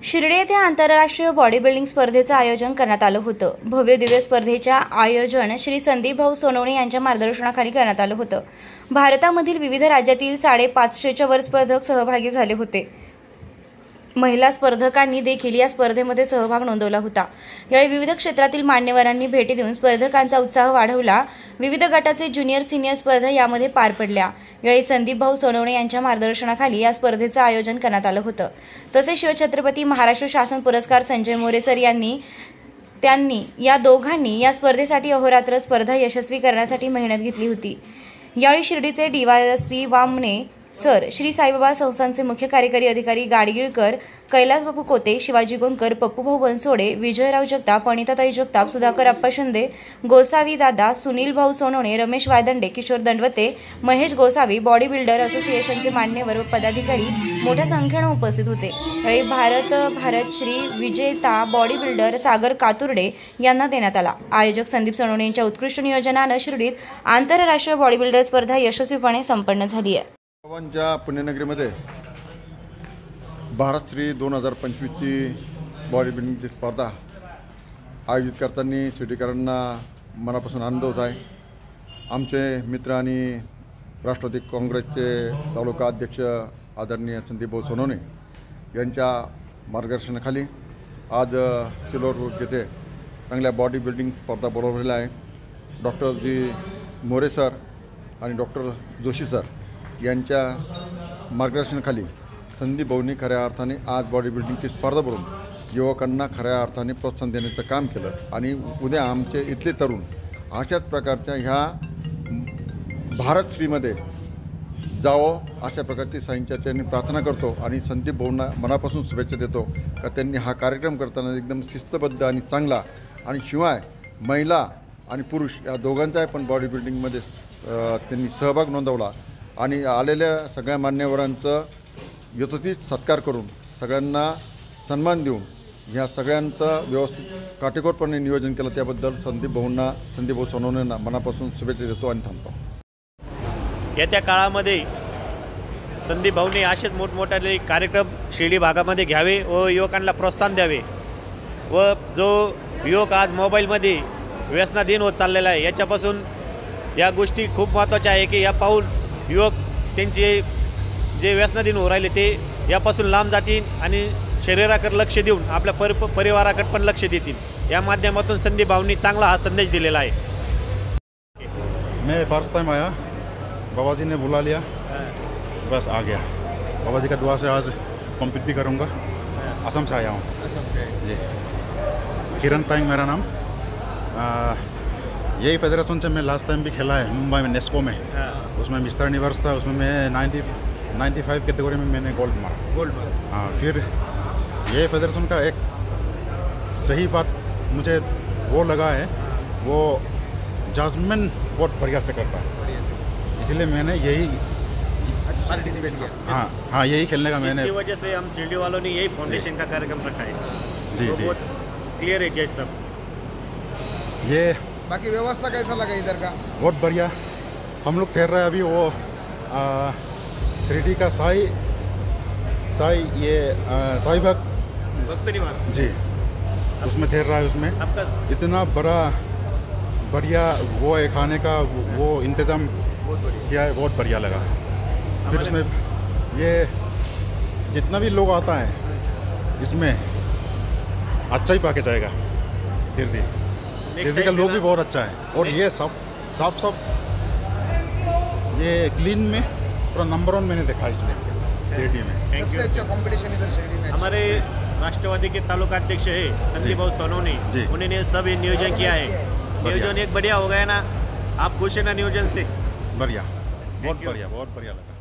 शिर्डी येथे आंतरराष्ट्रीय body building स्पर्धेचं आयोजन करण्यात आलं होतं। भव्य दिव्य स्पर्धेच्या आयोजन श्री संदीप भाऊ सोनवणे यांच्या मार्गदर्शनाखाली करण्यात आलं होतं। भारतामधील विविध राज्यातील 550च्या वर स्पर्धक सहभागी झाले होते। महिला स्पर्धकांनी देखील या स्पर्धेमध्ये सहभाग नोंदवला होता। यावेळी विविध क्षेत्रातील मान्यवरांनी भेटी देऊन स्पर्धकांचा उत्साह वाढवला। विविध गटाचे ज्युनियर सिनियर स्पर्धा यामध्ये पार पडल्या। यावेळी संदीप भाऊ सोनवणे यांच्या मार्गदर्शनाखाली या स्पर्धेचं आयोजन करण्यात आलं होतं। तसेच शिवछत्रपती महाराष्ट्र शासन पुरस्कार संजय मोरे सर त्यांनी या दोघांनी या स्पर्धेसाठी अहोरात्र स्पर्धा यशस्वी करण्यासाठी मेहनत घेतली होती। यावेळी शिर्डीचे डीवायएसपी वामने सर, श्री साईबाबा संस्थानचे मुख्य कार्यकारी अधिकारी गाडगीळकर, कैलास बापू कोते, शिवाजी गोंदकर, पप्पूभाऊ बनसोडे, विजयराव जगताप, अनिताताई जगताप, सुधाकर अप्पा शिंदे, गोसावी दादा, सुनील भाऊ सोनवणे, रमेश वायदंडे, किशोर दंडवते, महेश गोसावी, बॉडी बिल्डर असोसिएशनचे मान्यवर व पदाधिकारी मोठ्या संख्येने उपस्थित होते। यावेळी भारत श्री विजेता बॉडी बिल्डर सागर कातुर्डे यांना देण्यात आला। आयोजक संदीप सोनवणे यांच्या उत्कृष्ट नियोजनाने शिर्डीत आंतरराष्ट्रीय बॉडी बिल्डर स्पर्धा यशस्वीपणे संपन्न झाली आहे। पुण्यनगरीमध्ये भारत श्री 2025ची बॉडी बिल्डिंगची स्पर्धा आयोजित करताना सिटीकरांना मनापासून आनंद होत आहे। आमचे मित्र आणि राष्ट्रवादी काँग्रेसचे तालुका अध्यक्ष आदरणीय संदीप भाऊ सोनवणे यांच्या मार्गदर्शनाखाली आज सिल्लोड येथे चांगल्या बॉडी बिल्डिंग स्पर्धा बोलवलेल्या आहे। डॉक्टर जी मोरे सर आणि डॉक्टर जोशी सर यांच्या मार्गदर्शनाखाली संदीप भाऊंनी खऱ्या अर्थाने आज बॉडी बिल्डिंगची स्पर्धा भरून युवकांना खऱ्या अर्थाने प्रोत्साहन देण्याचं काम केलं आणि उद्या आमचे इथले तरुण अशाच प्रकारच्या ह्या भारतश्रीमध्ये जावं अशा प्रकारची साईंच्या प्रार्थना करतो आणि संदीप भाऊंना मनापासून शुभेच्छा देतो का त्यांनी हा कार्यक्रम करताना एकदम शिस्तबद्ध आणि चांगला आणि शिवाय महिला आणि पुरुष या दोघांचाही पण बॉडी बिल्डिंगमध्ये त्यांनी सहभाग नोंदवला आणि आलेल्या सगळ्या मान्यवरांचं यथोचित सत्कार करून सगळ्यांना सन्मान देऊन ह्या सगळ्यांचं व्यवस्थित काटेकोरपणे नियोजन केलं त्याबद्दल संदीप भाऊ सोनवणेंना मनापासून शुभेच्छा देतो आणि थांबतो। येत्या काळामध्ये संदीप भाऊंनी असेच मोठमोठे कार्यक्रम शिर्डी भागामध्ये घ्यावे व युवकांना प्रोत्साहन द्यावे व जो युवक आज मोबाईलमध्ये व्यसनाधीन होत चाललेला आहे याच्यापासून या गोष्टी खूप महत्त्वाच्या आहे की या पाऊल युवक त्यांचे जे व्यसनाधीन होऊ राहिले ते यापासून लांब जातील आणि शरीराकडे लक्ष देऊन आपल्या परिवाराकडे पण लक्ष देतील। या माध्यमातून संदीप भाऊंनी चांगला हा संदेश दिलेला आहे। मैं फर्स्ट टाइम आया, बाबा जी ने बुला लिया, बस आ गया। बाबा जी का दुआ से आज कॉम्पीट भी करूँगा। असम से आया हूँ। असम से जी। किरण ताइंग मेरा नाम। यही फेडरेशन से मैं लास्ट टाइम भी खेला है मुंबई में नेस्को में। उसमें मिस्टर यूनिवर्स था, उसमें मैं 95 कैटेगरी में मैंने गोल्ड मारा। हाँ, फिर ये फेडरेशन का एक सही बात मुझे वो लगा है, वो जजमेंट बहुत बढ़िया से करता है, इसलिए मैंने यही पार्टिसिपेट किया। हाँ, यही खेलने का मैंने। इसकी वजह से हम शिर्डी वालों ने यही फाउंडेशन का कार्यक्रम रखा है। जी जी, बहुत क्लियर है जज सब। ये बाकी व्यवस्था कैसा लगा इधर का? बहुत बढ़िया। हम लोग ठहर रहे हैं अभी वो शिर्डी का साई भक्त निवास जी, उसमें ठहर रहा है। उसमें इतना बढ़िया वो है, खाने का वो इंतज़ाम किया है, बहुत बढ़िया लगा। फिर उसमें ये जितना भी लोग आता है इसमें अच्छा ही पाके जाएगा। शिर्डी का लोग भी बहुत अच्छा है और ये सब ये क्लीन में पूरा नंबर 1 मैंने देखा इसमें शिर्डी में। सबसे अच्छा कंपटीशन इधर शिर्डी में। हमारे राष्ट्रवादी के तालुका अध्यक्ष है संदीप भाऊ सोनवणे, उन्होंने सब ये नियोजन किया है। नियोजन एक बढ़िया हो गया ना, आप खुश है ना नियोजन से? बढ़िया, बहुत बढ़िया लगा।